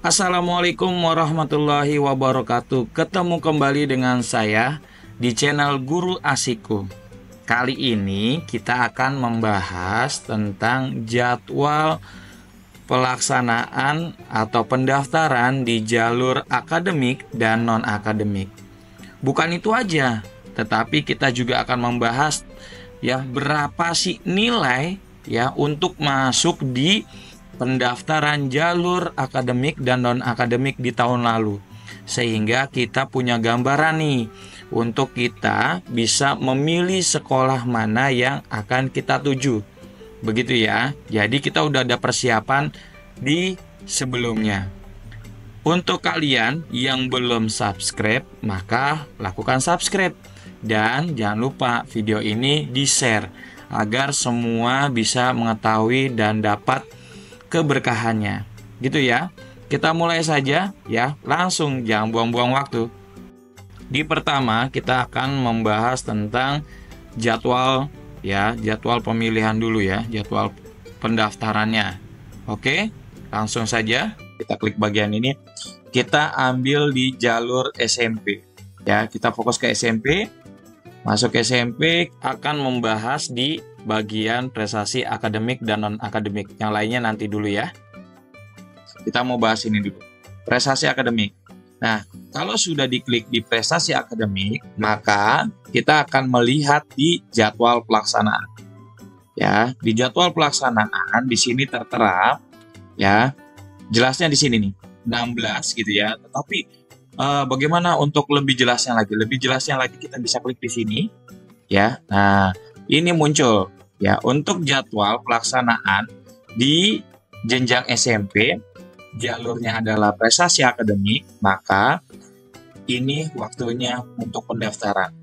Assalamualaikum warahmatullahi wabarakatuh. Ketemu kembali dengan saya di channel Guru Asikku. Kali ini kita akan membahas tentang jadwal pelaksanaan atau pendaftaran di jalur akademik dan non-akademik. Bukan itu aja, tetapi kita juga akan membahas berapa sih nilai untuk masuk di pendaftaran jalur akademik dan non-akademik di tahun lalu, sehingga kita punya gambaran nih untuk kita bisa memilih sekolah mana yang akan kita tuju. Begitu ya. Jadi kita udah ada persiapan di sebelumnya. Untuk kalian yang belum subscribe, maka lakukan subscribe dan jangan lupa video ini di-share agar semua bisa mengetahui dan dapat keberkahannya, gitu ya. Kita mulai saja ya, langsung, jangan buang-buang waktu. Di pertama kita akan membahas tentang jadwal jadwal pemilihan dulu ya, jadwal pendaftarannya. Oke, langsung saja kita klik bagian ini. Kita ambil di jalur SMP ya, kita fokus ke SMP. Masuk ke SMP akan membahas di bagian prestasi akademik dan non-akademik. Yang lainnya nanti dulu ya. Kita mau bahas ini dulu. Prestasi akademik. Nah, kalau sudah diklik di prestasi akademik, maka kita akan melihat di jadwal pelaksanaan. Ya, di jadwal pelaksanaan di sini tertera ya. Jelasnya di sini nih, 16 gitu ya. Tetapi bagaimana untuk lebih jelasnya lagi? Lebih jelasnya lagi kita bisa klik di sini ya. Nah, ini muncul ya untuk jadwal pelaksanaan di jenjang SMP, jalurnya adalah prestasi akademik, maka ini waktunya untuk pendaftaran.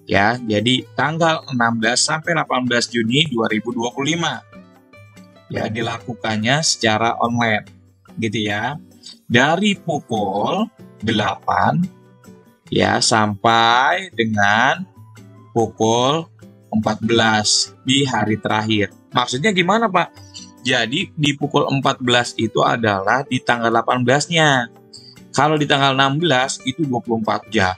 Ya, jadi tanggal 16 sampai 18 Juni 2025. Ya, dilakukannya secara online. Gitu ya. Dari pukul 8 ya sampai dengan pukul 14 di hari terakhir. Maksudnya gimana, Pak? Jadi di pukul 14 itu adalah di tanggal 18-nya. Kalau di tanggal 16 itu 24 jam.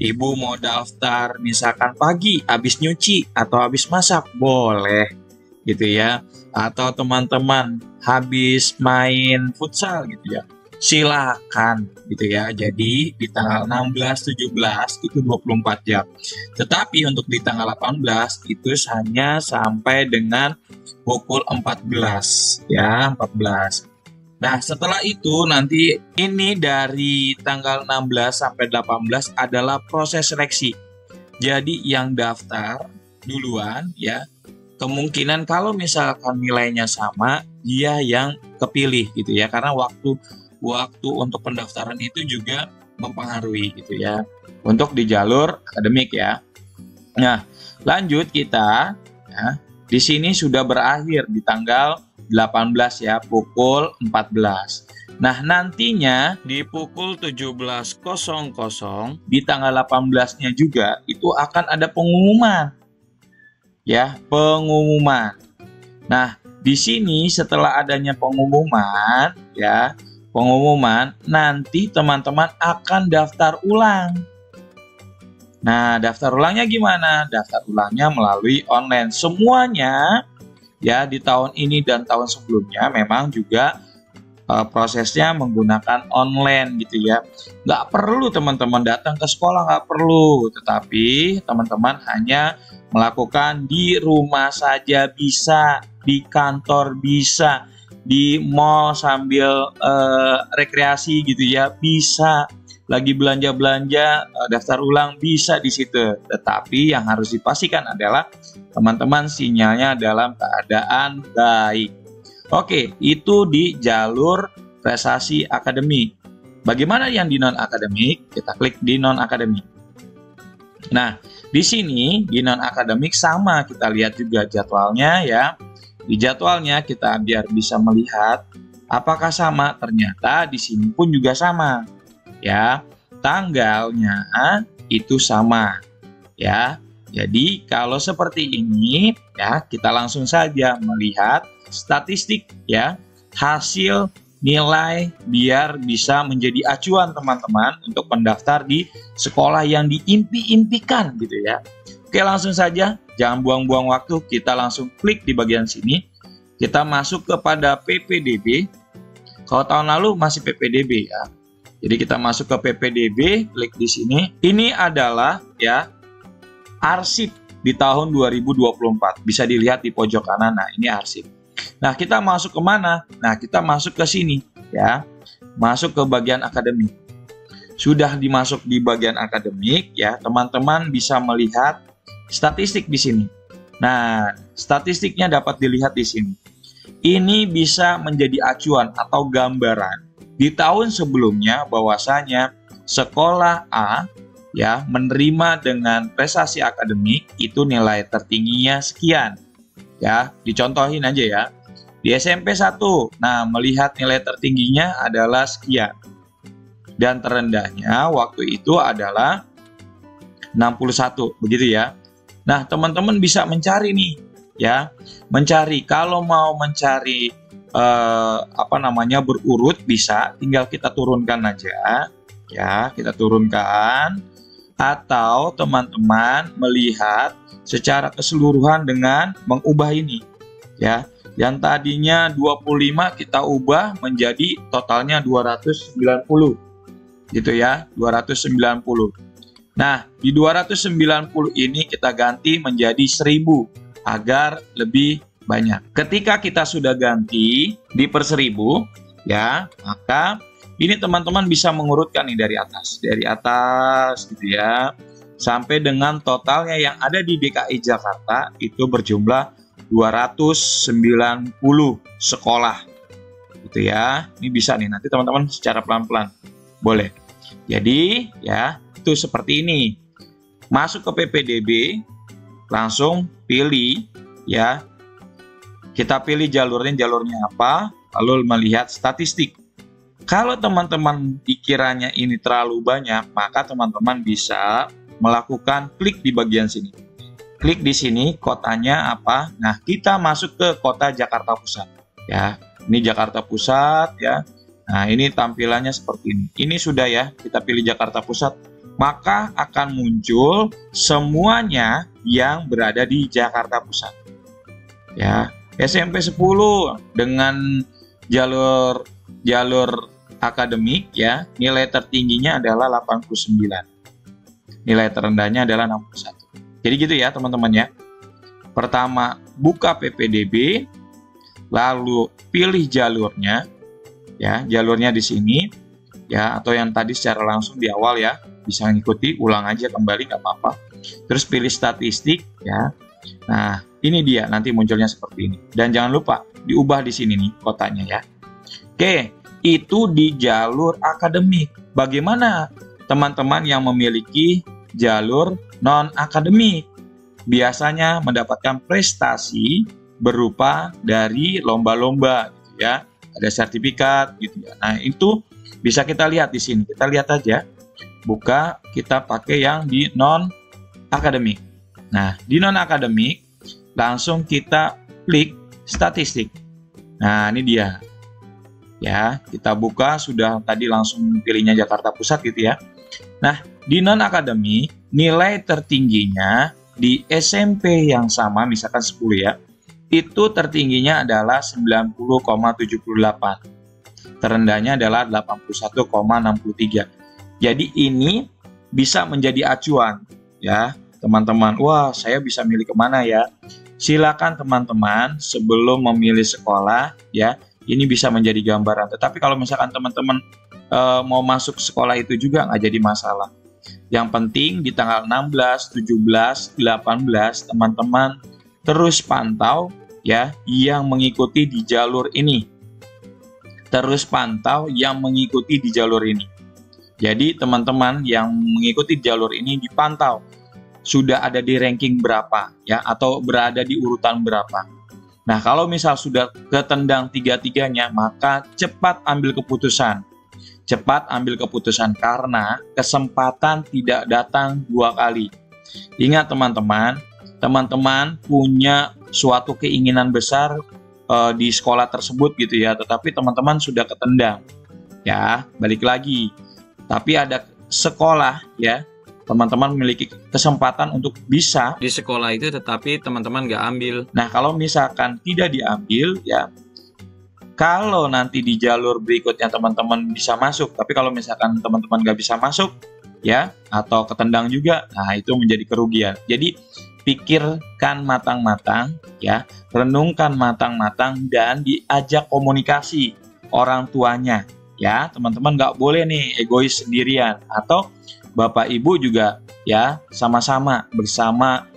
Ibu mau daftar misalkan pagi habis nyuci atau habis masak, boleh gitu ya. Atau teman-teman habis main futsal gitu ya, silakan gitu ya. Jadi di tanggal 16, 17 itu 24 jam. Tetapi untuk di tanggal 18 itu hanya sampai dengan pukul 14 ya, 14. Nah, setelah itu nanti ini dari tanggal 16 sampai 18 adalah proses seleksi. Jadi yang daftar duluan ya, kemungkinan kalau misalkan nilainya sama, dia yang kepilih gitu ya, karena waktu untuk pendaftaran itu juga mempengaruhi gitu ya, untuk di jalur akademik ya. Nah, lanjut kita ya, di sini sudah berakhir di tanggal 18 ya, pukul 14. Nah, nantinya di pukul 17.00 di tanggal 18-nya juga itu akan ada pengumuman. Ya, pengumuman. Nah, di sini setelah adanya pengumuman ya, nanti teman-teman akan daftar ulang. Nah, daftar ulangnya gimana? Daftar ulangnya melalui online. Semuanya ya di tahun ini dan tahun sebelumnya memang juga prosesnya menggunakan online gitu ya. Nggak perlu teman-teman datang ke sekolah, nggak perlu. Tetapi teman-teman hanya melakukan di rumah saja bisa, di kantor bisa, di mall sambil rekreasi gitu ya, bisa. Lagi belanja-belanja, daftar ulang bisa di situ. Tetapi yang harus dipastikan adalah teman-teman sinyalnya dalam keadaan baik. Oke, itu di jalur prestasi akademik. Bagaimana yang di non-akademik? Kita klik di non-akademik. Nah, di sini di non-akademik sama, kita lihat juga jadwalnya ya. Di jadwalnya kita biar bisa melihat apakah sama, ternyata di sini pun juga sama. Ya, tanggalnya itu sama. Ya. Jadi kalau seperti ini ya, kita langsung saja melihat statistik ya, hasil nilai biar bisa menjadi acuan teman-teman untuk mendaftar di sekolah yang diimpi-impikan gitu ya. Oke, langsung saja, jangan buang-buang waktu, kita langsung klik di bagian sini. Kita masuk kepada PPDB. Kalau tahun lalu masih PPDB ya. Jadi kita masuk ke PPDB, klik di sini. Ini adalah ya arsip di tahun 2024. Bisa dilihat di pojok kanan. Nah, ini arsip. Nah, kita masuk ke mana? Nah, kita masuk ke sini ya. Masuk ke bagian akademik. Sudah dimasuk di bagian akademik ya, teman-teman bisa melihat statistik di sini. Nah, statistiknya dapat dilihat di sini. Ini bisa menjadi acuan atau gambaran di tahun sebelumnya bahwasanya sekolah A ya menerima dengan prestasi akademik itu nilai tertingginya sekian. Ya, dicontohin aja ya. Di SMP 1, nah melihat nilai tertingginya adalah sekian. Dan terendahnya waktu itu adalah 61, begitu ya. Nah, teman-teman bisa mencari nih ya. Mencari, kalau mau mencari berurut bisa, tinggal kita turunkan aja ya, kita turunkan, atau teman-teman melihat secara keseluruhan dengan mengubah ini ya. Yang tadinya 25 kita ubah menjadi totalnya 290 gitu ya, 290. Nah, di 290 ini kita ganti menjadi 1000 agar lebih banyak. Ketika kita sudah ganti di per 1000 ya, maka ini teman-teman bisa mengurutkan nih dari atas gitu ya, sampai dengan totalnya yang ada di DKI Jakarta itu berjumlah 290 sekolah gitu ya. Ini bisa nih, nanti teman-teman secara pelan-pelan boleh. Jadi ya itu seperti ini. Masuk ke PPDB, langsung pilih ya. Kita pilih jalurnya apa, lalu melihat statistik. Kalau teman-teman dikiranya ini terlalu banyak, maka teman-teman bisa melakukan klik di bagian sini. Klik di sini kotanya apa. Nah, kita masuk ke kota Jakarta Pusat ya. Ini Jakarta Pusat ya. Nah, ini tampilannya seperti ini. Ini sudah ya, kita pilih Jakarta Pusat. Maka akan muncul semuanya yang berada di Jakarta Pusat. Ya, SMP 10 dengan jalur akademik ya, nilai tertingginya adalah 89. Nilai terendahnya adalah 61. Jadi gitu ya, teman-teman ya. Pertama, buka PPDB, lalu pilih jalurnya. Ya, jalurnya di sini ya, atau yang tadi secara langsung di awal ya, bisa ngikuti, ulang aja kembali nggak apa-apa. Terus pilih statistik ya. Nah, ini dia nanti munculnya seperti ini. Dan jangan lupa diubah di sini nih kotanya ya. Oke, itu di jalur akademik. Bagaimana teman-teman yang memiliki jalur non akademik? Biasanya mendapatkan prestasi berupa dari lomba-lomba gitu ya. Ada sertifikat gitu ya. Nah, itu bisa kita lihat di sini. Kita lihat aja. Buka, kita pakai yang di non akademik. Nah, di non akademik langsung kita klik statistik. Nah, ini dia. Ya, kita buka, sudah tadi langsung pilihnya Jakarta Pusat gitu ya. Nah, di non akademik nilai tertingginya di SMP yang sama, misalkan 10 ya. Itu tertingginya adalah 90,78. Terendahnya adalah 81,63. Jadi ini bisa menjadi acuan ya, teman-teman. Wah, saya bisa milih kemana ya? Silakan teman-teman sebelum memilih sekolah ya, ini bisa menjadi gambaran. Tetapi kalau misalkan teman-teman mau masuk sekolah itu juga nggak jadi masalah. Yang penting di tanggal 16, 17, 18 teman-teman terus pantau ya yang mengikuti di jalur ini. Terus pantau yang mengikuti di jalur ini. Jadi teman-teman yang mengikuti jalur ini dipantau sudah ada di ranking berapa ya, atau berada di urutan berapa. Nah, kalau misal sudah ketendang tiga-tiganya, maka cepat ambil keputusan. Cepat ambil keputusan karena kesempatan tidak datang dua kali. Ingat teman-teman, teman-teman punya suatu keinginan besar di sekolah tersebut gitu ya, tetapi teman-teman sudah ketendang. Ya, balik lagi. Tapi ada sekolah ya, teman-teman memiliki kesempatan untuk bisa di sekolah itu, tetapi teman-teman nggak ambil. Nah, kalau misalkan tidak diambil ya, kalau nanti di jalur berikutnya teman-teman bisa masuk, tapi kalau misalkan teman-teman nggak bisa masuk ya, atau ketendang juga, nah itu menjadi kerugian. Jadi pikirkan matang-matang ya, renungkan matang-matang, dan diajak komunikasi orang tuanya ya. Teman-teman nggak boleh nih egois sendirian, atau bapak ibu juga ya sama-sama bersama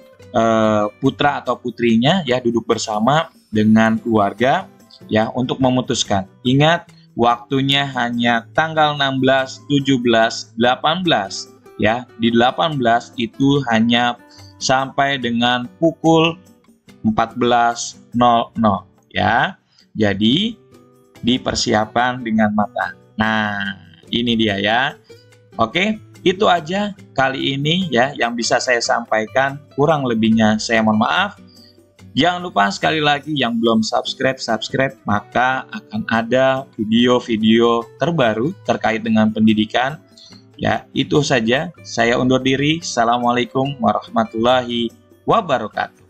putra atau putrinya ya, duduk bersama dengan keluarga ya untuk memutuskan. Ingat, waktunya hanya tanggal 16, 17, 18 ya. Di 18 itu hanya sampai dengan pukul 14.00 ya. Jadi dipersiapkan dengan matang. Nah, ini dia ya. Oke, itu aja kali ini ya yang bisa saya sampaikan. Kurang lebihnya saya mohon maaf. Jangan lupa sekali lagi yang belum subscribe, maka akan ada video-video terbaru terkait dengan pendidikan. Ya, itu saja. Saya undur diri. Assalamualaikum warahmatullahi wabarakatuh.